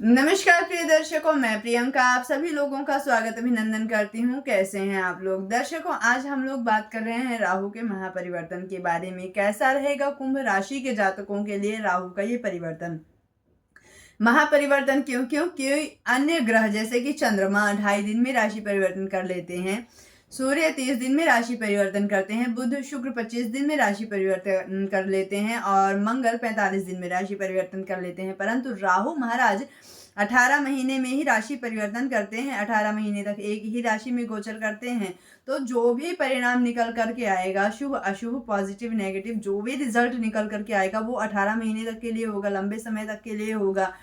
नमस्कार प्रिय दर्शकों, मैं प्रियंका आप सभी लोगों का स्वागत अभिनंदन करती हूँ। कैसे हैं आप लोग? दर्शकों, आज हम लोग बात कर रहे हैं राहु के महापरिवर्तन के बारे में। कैसा रहेगा कुंभ राशि के जातकों के लिए राहु का ये परिवर्तन? महापरिवर्तन क्यों? क्योंकि अन्य ग्रह जैसे कि चंद्रमा 2.5 दिन में राशि परिवर्तन कर लेते हैं, सूर्य 30 दिन में राशि परिवर्तन करते हैं, बुध शुक्र 25 दिन में राशि परिवर्तन कर लेते हैं और मंगल 45 दिन में राशि परिवर्तन कर लेते हैं। परंतु राहु महाराज 18 महीने में ही राशि परिवर्तन करते हैं। 18 महीने तक एक ही राशि में गोचर करते हैं। तो जो भी परिणाम निकल करके आएगा, शुभ अशुभ पॉजिटिव नेगेटिव जो भी रिजल्ट निकल करके आएगा वो 18 महीने तक के लिए होगा, लंबे समय तक के लिए होगा।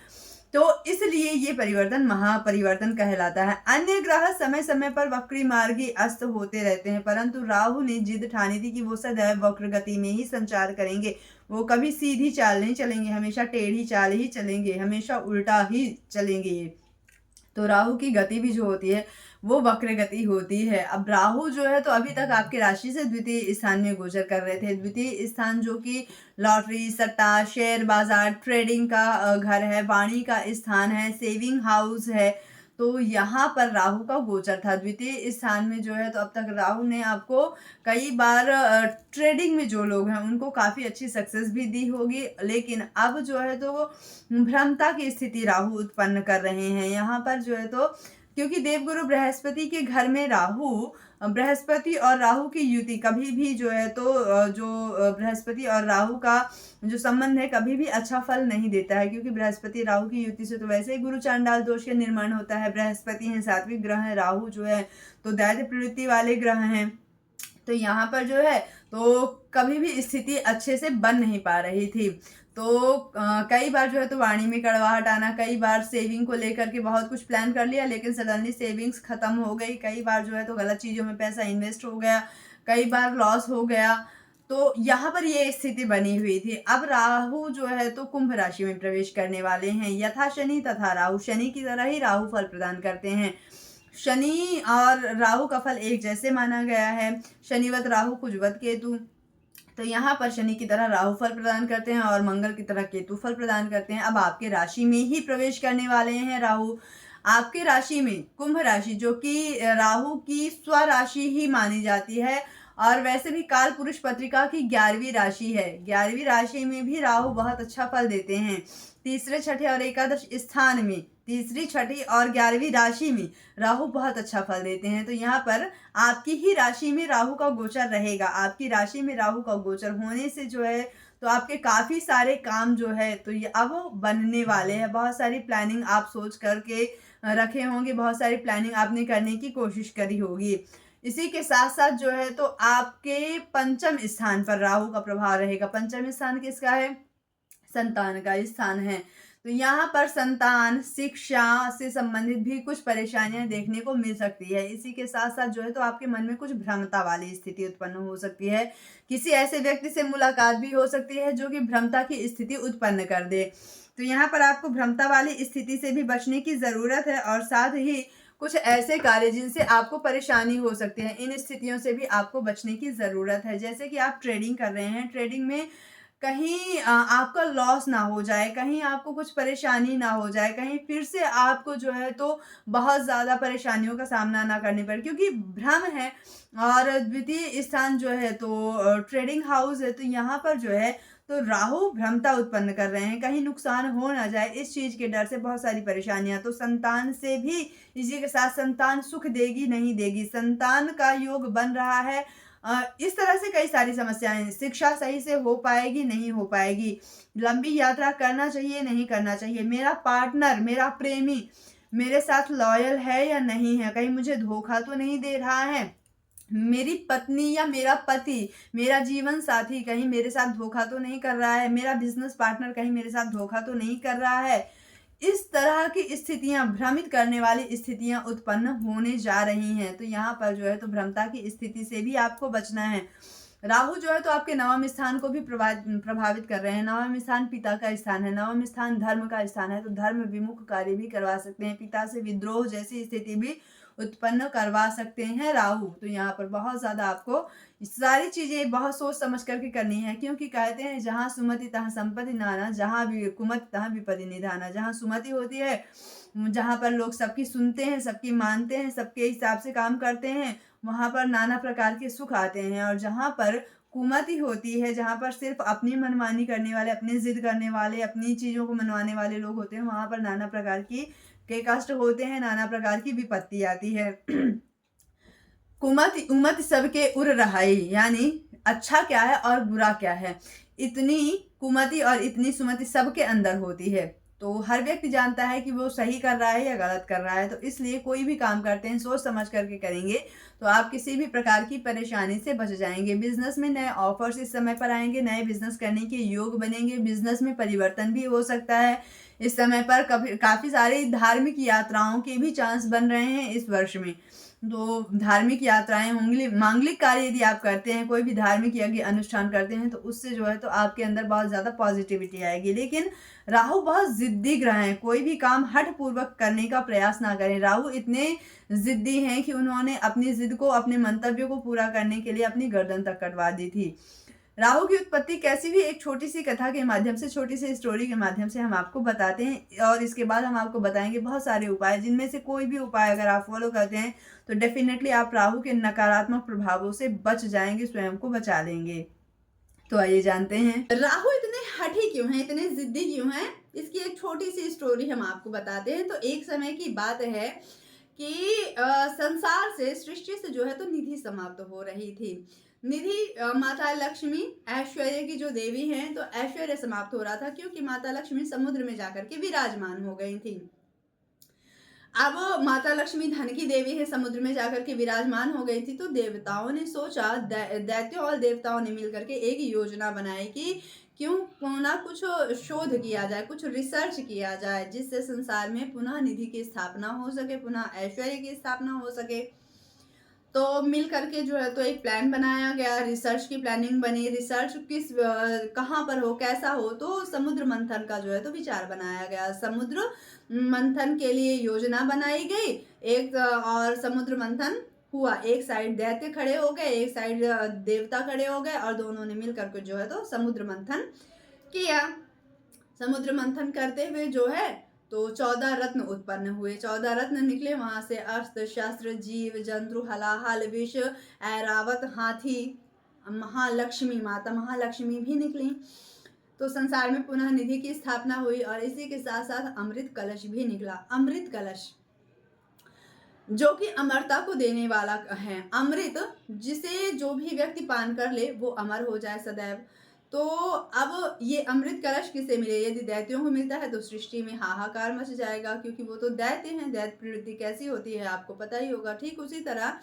तो इसलिए ये परिवर्तन महापरिवर्तन कहलाता है। अन्य ग्रह समय समय पर वक्री मार्गी अस्त होते रहते हैं, परंतु राहु ने जिद ठानी थी कि वो सदैव वक्र गति में ही संचार करेंगे। वो कभी सीधी चाल नहीं चलेंगे, हमेशा टेढ़ी चाल ही चलेंगे, हमेशा उल्टा ही चलेंगे। तो राहु की गति भी जो होती है वो वक्र गति होती है। अब राहु जो है तो अभी तक आपकी राशि से द्वितीय स्थान में गोचर कर रहे थे। द्वितीय स्थान जो कि लॉटरी, सट्टा, शेयर बाजार, ट्रेडिंग का घर है, वाणी का स्थान है, सेविंग हाउस है। तो यहाँ पर राहु का गोचर था द्वितीय स्थान में जो है। तो अब तक राहु ने आपको कई बार ट्रेडिंग में जो लोग हैं उनको काफ़ी अच्छी सक्सेस भी दी होगी, लेकिन अब जो है तो वो भ्रमता की स्थिति राहु उत्पन्न कर रहे हैं यहाँ पर जो है। तो क्योंकि देवगुरु बृहस्पति के घर में राहु, बृहस्पति और राहु की युति कभी भी जो है तो बृहस्पति और राहु का जो संबंध है कभी भी अच्छा फल नहीं देता है, क्योंकि बृहस्पति राहु की युति से तो वैसे ही गुरु चांडाल दोष का निर्माण होता है। बृहस्पति हैं सात्विक ग्रह है, राहु जो है तो दैत्य प्रवृत्ति वाले ग्रह हैं। तो यहाँ पर जो है तो कभी भी स्थिति अच्छे से बन नहीं पा रही थी। तो कई बार जो है तो वाणी में कड़वाहट आना, कई बार सेविंग को लेकर के बहुत कुछ प्लान कर लिया लेकिन सडनली सेविंग्स खत्म हो गई, कई बार जो है तो गलत चीज़ों में पैसा इन्वेस्ट हो गया, कई बार लॉस हो गया। तो यहाँ पर ये स्थिति बनी हुई थी। अब राहु जो है तो कुंभ राशि में प्रवेश करने वाले हैं। यथा शनि तथा राहु, शनि की तरह ही राहु फल प्रदान करते हैं। शनि और राहु का फल एक जैसे माना गया है। शनिवत राहु कुजवत केतु। तो यहाँ पर शनि की तरह राहु फल प्रदान करते हैं और मंगल की तरह केतु फल प्रदान करते हैं। अब आपके राशि में ही प्रवेश करने वाले हैं राहु। आपके राशि में कुंभ राशि जो कि राहु की स्वराशि ही मानी जाती है और वैसे भी काल पुरुष पत्रिका की 11वीं राशि है। 11वीं राशि में भी राहु बहुत अच्छा फल देते हैं। तीसरे, छठे और एकादश स्थान में, तीसरी, छठी और 11वीं राशि में राहु बहुत अच्छा फल देते हैं। तो यहाँ पर आपकी ही राशि में राहु का गोचर रहेगा। आपकी राशि में राहु का गोचर होने से जो है तो आपके काफ़ी सारे काम जो है तो ये अब बनने वाले हैं। बहुत सारी प्लानिंग आप सोच करके रखे होंगे, बहुत सारी प्लानिंग आपने करने की कोशिश करी होगी। इसी के साथ साथ जो है तो आपके पंचम स्थान पर राहु का प्रभाव रहेगा। पंचम स्थान किसका है? संतान का स्थान है। तो यहाँ पर संतान, शिक्षा से संबंधित भी कुछ परेशानियां देखने को मिल सकती है। इसी के साथ साथ जो है तो आपके मन में कुछ भ्रमता वाली स्थिति उत्पन्न हो सकती है। किसी ऐसे व्यक्ति से मुलाकात भी हो सकती है जो कि भ्रमता की स्थिति उत्पन्न कर दे। तो यहाँ पर आपको भ्रमता वाली स्थिति से भी बचने की ज़रूरत है और साथ ही कुछ ऐसे कार्य जिनसे आपको परेशानी हो सकती है, इन स्थितियों से भी आपको बचने की ज़रूरत है। जैसे कि आप ट्रेडिंग कर रहे हैं, ट्रेडिंग में कहीं आपका लॉस ना हो जाए, कहीं आपको कुछ परेशानी ना हो जाए, कहीं फिर से आपको जो है तो बहुत ज़्यादा परेशानियों का सामना ना करने पड़े, क्योंकि भ्रम है और द्वितीय स्थान जो है तो ट्रेडिंग हाउस है। तो यहाँ पर जो है तो राहु भ्रमता उत्पन्न कर रहे हैं, कहीं नुकसान हो ना जाए इस चीज़ के डर से बहुत सारी परेशानियां। तो संतान से भी, इसी के साथ संतान सुख देगी नहीं देगी, संतान का योग बन रहा है। इस तरह से कई सारी समस्याएं, शिक्षा सही से हो पाएगी नहीं हो पाएगी, लंबी यात्रा करना चाहिए नहीं करना चाहिए, मेरा पार्टनर, मेरा प्रेमी मेरे साथ लॉयल है या नहीं है, कहीं मुझे धोखा तो नहीं दे रहा है, मेरी पत्नी या मेरा पति, मेरा जीवन साथी कहीं मेरे साथ धोखा तो नहीं कर रहा है, मेरा बिजनेस पार्टनर कहीं मेरे साथ धोखा तो नहीं कर रहा है। इस तरह की स्थितियां, भ्रमित करने वाली स्थितियां उत्पन्न होने जा रही हैं। तो यहाँ पर जो है तो भ्रमता की स्थिति से भी आपको बचना है। राहु जो है तो आपके नवम स्थान को भी प्रभावित कर रहे हैं। नवम स्थान पिता का स्थान है, नवम स्थान धर्म का स्थान है, तो धर्म विमुख कार्य भी करवा सकते हैं, पिता से विद्रोह जैसी स्थिति भी उत्पन्न करवा सकते हैं राहु। तो यहाँ पर बहुत ज्यादा आपको सारी चीजें बहुत सोच समझ करके करनी है, क्योंकि कहते हैं जहाँ सुमति तहाँ संपत्ति नाना, जहाँ भी कुमति तहाँ विपत्ति निधाना। जहाँ सुमति होती है, जहाँ पर लोग सबकी सुनते हैं, सबकी मानते हैं, सबके हिसाब से काम करते हैं, वहां पर नाना प्रकार के सुख आते हैं। और जहां पर कुमति होती है, जहां पर सिर्फ अपनी मनमानी करने वाले, अपनी जिद करने वाले, अपनी चीजों को मनवाने वाले लोग होते हैं, वहां पर नाना प्रकार की के कष्ट होते हैं, नाना प्रकार की विपत्ति आती है। कुमति उमति सबके उर रहाई, यानी अच्छा क्या है और बुरा क्या है, इतनी कुमति और इतनी सुमति सबके अंदर होती है। तो हर व्यक्ति जानता है कि वो सही कर रहा है या गलत कर रहा है। तो इसलिए कोई भी काम करते हैं सोच समझ करके करेंगे तो आप किसी भी प्रकार की परेशानी से बच जाएंगे। बिजनेस में नए ऑफर्स इस समय पर आएंगे, नए बिजनेस करने के योग बनेंगे, बिजनेस में परिवर्तन भी हो सकता है। इस समय पर काफी सारी धार्मिक यात्राओं के भी चांस बन रहे हैं इस वर्ष में। तो धार्मिक यात्राएं होंगी, मांगलिक कार्य यदि आप करते हैं, कोई भी धार्मिक यज्ञ अनुष्ठान करते हैं, तो उससे जो है तो आपके अंदर बहुत ज्यादा पॉजिटिविटी आएगी। लेकिन राहु बहुत जिद्दी ग्रह है, कोई भी काम हठ पूर्वक करने का प्रयास ना करें। राहु इतने जिद्दी हैं कि उन्होंने अपनी जिद को, अपने मंतव्य को पूरा करने के लिए अपनी गर्दन तक कटवा दी थी। राहु की उत्पत्ति कैसी भी एक छोटी सी कथा के माध्यम से, छोटी सी स्टोरी के माध्यम से हम आपको बताते हैं, और इसके बाद हम आपको बताएंगे बहुत सारे उपाय, जिनमें से कोई भी उपाय अगर आप फॉलो करते हैं तो डेफिनेटली आप राहु के नकारात्मक प्रभावों से बच जाएंगे, स्वयं को बचा लेंगे। तो आइए जानते हैं राहु इतने हठी क्यों हैं, इतने जिद्दी क्यों हैं। इसकी एक छोटी सी स्टोरी हम आपको बताते हैं। तो एक समय की बात है कि संसार से, सृष्टि से जो है तो निधि समाप्त हो रही थी। निधि माता लक्ष्मी ऐश्वर्य की जो देवी हैं, तो ऐश्वर्य समाप्त हो रहा था, क्योंकि माता लक्ष्मी समुद्र में जाकर के विराजमान हो गई थी। अब माता लक्ष्मी धन की देवी है, समुद्र में जाकर के विराजमान हो गई थी। तो देवताओं ने सोचा, दैत्यों और देवताओं ने मिलकर के एक योजना बनाई कि क्यों ना कुछ शोध किया जाए, कुछ रिसर्च किया जाए, जिससे संसार में पुनः निधि की स्थापना हो सके, पुनः ऐश्वर्य की स्थापना हो सके। तो मिल करके जो है तो एक प्लान बनाया गया, रिसर्च की प्लानिंग बनी। रिसर्च कहाँ पर हो, कैसा हो, तो समुद्र मंथन का जो है तो विचार बनाया गया। समुद्र मंथन के लिए योजना बनाई गई एक, और समुद्र मंथन हुआ। एक साइड दैत्य खड़े हो गए, एक साइड देवता खड़े हो गए, और दोनों ने मिल करके जो है तो समुद्र मंथन किया। समुद्र मंथन करते हुए जो है तो 14 रत्न उत्पन्न हुए, 14 रत्न निकले वहां से। अस्त्र शस्त्र जीव जंतु हलाहल विष ऐरावत हाथी, महालक्ष्मी, माता महालक्ष्मी भी निकली। तो संसार में पुनः निधि की स्थापना हुई, और इसी के साथ साथ अमृत कलश भी निकला। अमृत कलश जो कि अमरता को देने वाला है। अमृत जिसे जो भी व्यक्ति पान कर ले वो अमर हो जाए सदैव। तो अब ये अमृत कलश किसे मिले, यदि दैत्यों को मिलता है तो सृष्टि में हाहाकार मच जाएगा, क्योंकि वो तो दैत्य हैं। दैत्य प्रवृत्ति कैसी होती है आपको पता ही होगा। ठीक उसी तरह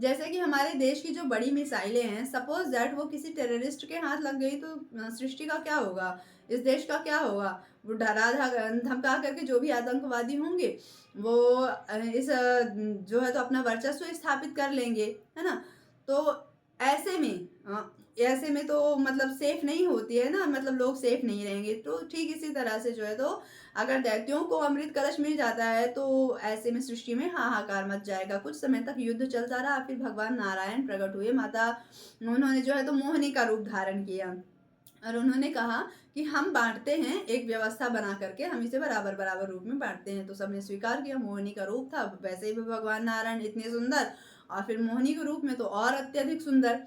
जैसे कि हमारे देश की जो बड़ी मिसाइलें हैं, सपोज दैट वो किसी टेररिस्ट के हाथ लग गई तो सृष्टि का क्या होगा, इस देश का क्या होगा। वो डरा धमका करके जो भी आतंकवादी होंगे वो इस जो है तो अपना वर्चस्व स्थापित कर लेंगे, है ना। तो ऐसे में तो मतलब सेफ नहीं होती है ना, मतलब लोग सेफ नहीं रहेंगे। तो ठीक इसी तरह से जो है तो अगर दैत्यों को अमृत कलश मिल जाता है तो ऐसे में सृष्टि में हाहाकार मच जाएगा। कुछ समय तक युद्ध चलता रहा, फिर भगवान नारायण प्रकट हुए। उन्होंने जो है तो मोहिनी का रूप धारण किया, और उन्होंने कहा कि हम बांटते हैं, एक व्यवस्था बना करके हम इसे बराबर बराबर रूप में बांटते हैं। तो सबने स्वीकार किया। मोहिनी का रूप था, वैसे ही भगवान नारायण इतने सुंदर, और फिर मोहिनी के रूप में तो और अत्यधिक सुंदर।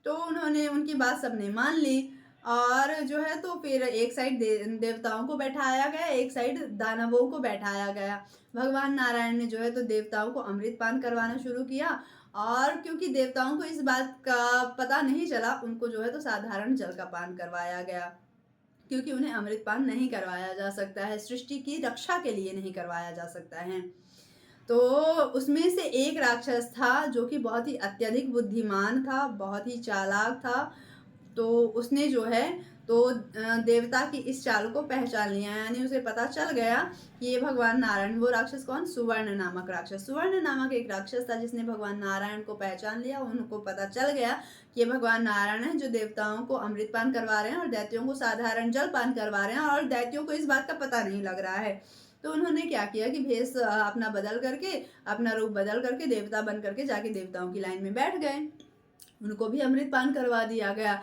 तो उन्होंने, उनकी बात सबने मान ली, और जो है तो फिर एक साइड देवताओं को बैठाया गया, एक साइड दानवों को बैठाया गया। भगवान नारायण ने जो है तो देवताओं को अमृत पान करवाना शुरू किया, और क्योंकि देवताओं को इस बात का पता नहीं चला, उनको जो है तो साधारण जल का पान करवाया गया, क्योंकि उन्हें अमृत पान नहीं करवाया जा सकता है, सृष्टि की रक्षा के लिए नहीं करवाया जा सकता है। तो उसमें से एक राक्षस था जो कि बहुत ही अत्यधिक बुद्धिमान था, बहुत ही चालाक था। तो उसने जो है तो देवता की इस चाल को पहचान लिया, यानी उसे पता चल गया कि ये भगवान नारायण। वो राक्षस कौन? सुवर्ण नामक राक्षस। सुवर्ण नामक एक राक्षस था जिसने भगवान नारायण को पहचान लिया। उनको पता चल गया कि ये भगवान नारायण है जो देवताओं को अमृत पान करवा रहे हैं और दैत्यों को साधारण जल पान करवा रहे हैं, और दैत्यों को इस बात का पता नहीं लग रहा है। तो उन्होंने क्या किया कि भेष अपना बदल करके, अपना रूप बदल करके देवता बन करके जाके देवताओं की लाइन में बैठ गए। उनको भी अमृत पान करवा दिया गया।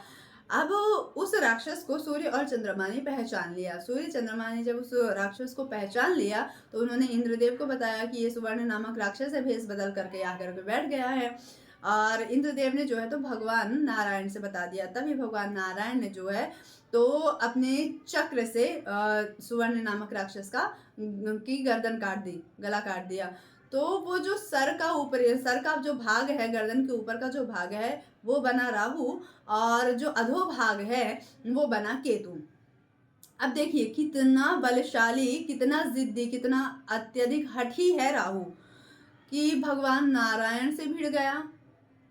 अब उस राक्षस को सूर्य और चंद्रमा ने पहचान लिया। सूर्य चंद्रमा ने जब उस राक्षस को पहचान लिया तो उन्होंने इंद्रदेव को बताया कि ये सुवर्ण नामक राक्षस है, भेष बदल करके आकर के बैठ गया है। और इंद्रदेव ने जो है तो भगवान नारायण से बता दिया। तभी भगवान नारायण ने जो है तो अपने चक्र से सुवर्ण नामक राक्षस की गर्दन काट दी, गला काट दिया। तो वो जो सर का जो भाग है, गर्दन के ऊपर का जो भाग है वो बना राहु, और जो अधोभाग है वो बना केतु। अब देखिए कितना बलशाली, कितना जिद्दी, कितना अत्यधिक हठी है राहु कि भगवान नारायण से भिड़ गया।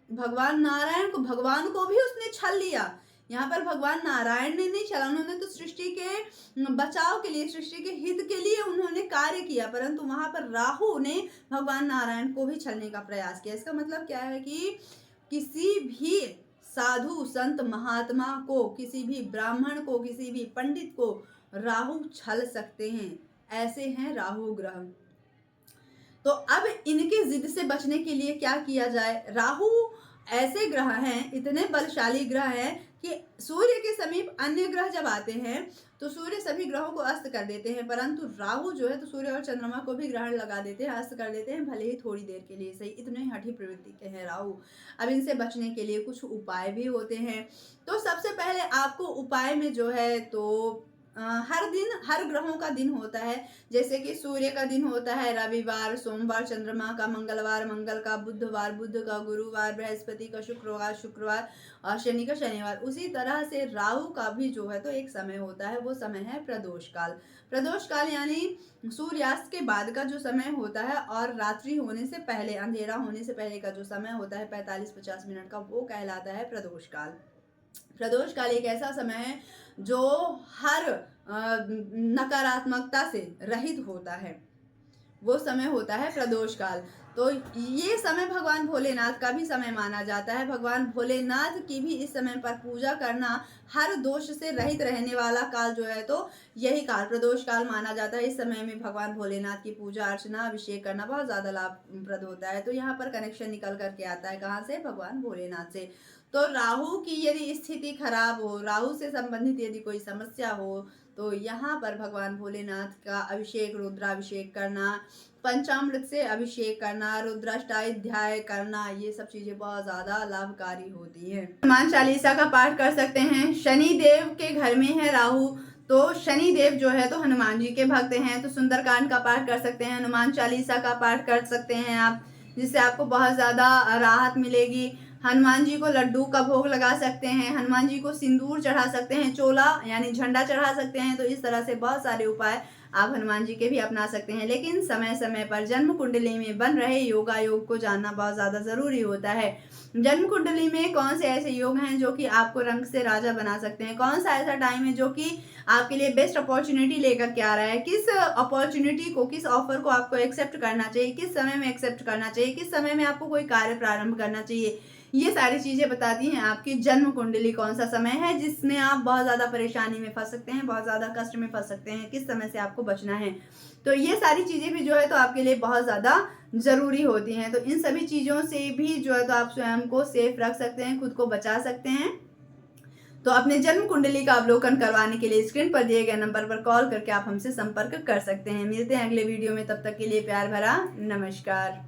भगवान को भी उसने छल लिया। यहाँ पर भगवान नारायण ने नहीं छला, उन्होंने तो सृष्टि के बचाव के लिए, सृष्टि के हित के लिए उन्होंने कार्य किया, परंतु वहां पर राहु ने भगवान नारायण को भी छलने का प्रयास किया। इसका मतलब क्या है कि किसी भी साधु संत महात्मा को, किसी भी ब्राह्मण को, किसी भी पंडित को राहु छल सकते हैं। ऐसे हैं राहु ग्रह। तो अब इनके जिद से बचने के लिए क्या किया जाए? राहु ऐसे ग्रह हैं, इतने बलशाली ग्रह हैं कि सूर्य के समीप अन्य ग्रह जब आते हैं तो सूर्य सभी ग्रहों को अस्त कर देते हैं, परंतु राहु जो है तो सूर्य और चंद्रमा को भी ग्रहण लगा देते हैं, अस्त कर देते हैं, भले ही थोड़ी देर के लिए सही। इतने हठी प्रवृत्ति के हैं राहु। अब इनसे बचने के लिए कुछ उपाय भी होते हैं। तो सबसे पहले आपको उपाय में जो है तो हर दिन, हर ग्रहों का दिन होता है। जैसे कि सूर्य का दिन होता है रविवार, सोमवार चंद्रमा का, मंगलवार मंगल का, बुधवार बुध का, गुरुवार बृहस्पति का, शुक्रवार और शनि का शनिवार। उसी तरह से राहु का भी जो है तो एक समय होता है, वो समय है प्रदोष काल। प्रदोष काल यानी सूर्यास्त के बाद का जो समय होता है और रात्रि होने से पहले, अंधेरा होने से पहले का जो समय होता है 45-50 मिनट का, वो कहलाता है प्रदोष काल। प्रदोष काल एक ऐसा समय है जो हर नकारात्मकता से रहित होता है, वो समय होता है प्रदोष काल। तो ये समय भगवान भोलेनाथ का भी समय माना जाता है। भगवान भोलेनाथ की भी इस समय पर पूजा करना, हर दोष से रहित रहने वाला काल जो है तो यही काल प्रदोष काल माना जाता है। इस समय में भगवान भोलेनाथ की पूजा अर्चना, अभिषेक करना बहुत ज़्यादा लाभप्रद होता है। तो यहाँ पर कनेक्शन निकल करके आता है कहाँ से? भगवान भोलेनाथ से। तो राहु की यदि स्थिति खराब हो, राहु से संबंधित यदि कोई समस्या हो, तो यहाँ पर भगवान भोलेनाथ का अभिषेक, रुद्राभिषेक करना, पंचामृत से अभिषेक करना, रुद्राष्टाध्याय करना, ये सब चीजें बहुत ज्यादा लाभकारी होती है। हनुमान चालीसा का पाठ कर सकते हैं। शनि देव के घर में है राहु, तो शनि देव जो है तो हनुमान जी के भक्त हैं, तो सुंदरकांड का पाठ कर सकते हैं, हनुमान चालीसा का पाठ कर सकते हैं आप, जिससे आपको बहुत ज्यादा राहत मिलेगी। हनुमान जी को लड्डू का भोग लगा सकते हैं, हनुमान जी को सिंदूर चढ़ा सकते हैं, चोला यानी झंडा चढ़ा सकते हैं। तो इस तरह से बहुत सारे उपाय आप हनुमान जी के भी अपना सकते हैं। लेकिन समय समय पर जन्म कुंडली में बन रहे योगा योग को जानना बहुत ज़्यादा ज़रूरी होता है। जन्म कुंडली में कौन से ऐसे योग हैं जो कि आपको रंग से राजा बना सकते हैं, कौन सा ऐसा टाइम है जो कि आपके लिए बेस्ट अपॉर्चुनिटी लेकर के आ रहा है, किस अपॉर्चुनिटी को, किस ऑफर को आपको एक्सेप्ट करना चाहिए, किस समय में एक्सेप्ट करना चाहिए, किस समय में आपको कोई कार्य प्रारंभ करना चाहिए, ये सारी चीज़ें बताती हैं आपकी जन्म कुंडली। कौन सा समय है जिसमें आप बहुत ज़्यादा परेशानी में फंस सकते हैं, बहुत ज़्यादा कष्ट में फंस सकते हैं, किस समय से आपको बचना है। तो ये सारी चीज़ें भी जो है तो आपके लिए बहुत ज़्यादा ज़रूरी होती हैं। तो इन सभी चीज़ों से भी जो है तो आप स्वयं को सेफ रख सकते हैं, खुद को बचा सकते हैं। तो अपने जन्म कुंडली का अवलोकन करवाने के लिए स्क्रीन पर दिए गए नंबर पर कॉल करके आप हमसे संपर्क कर सकते हैं। मिलते हैं अगले वीडियो में, तब तक के लिए प्यार भरा नमस्कार।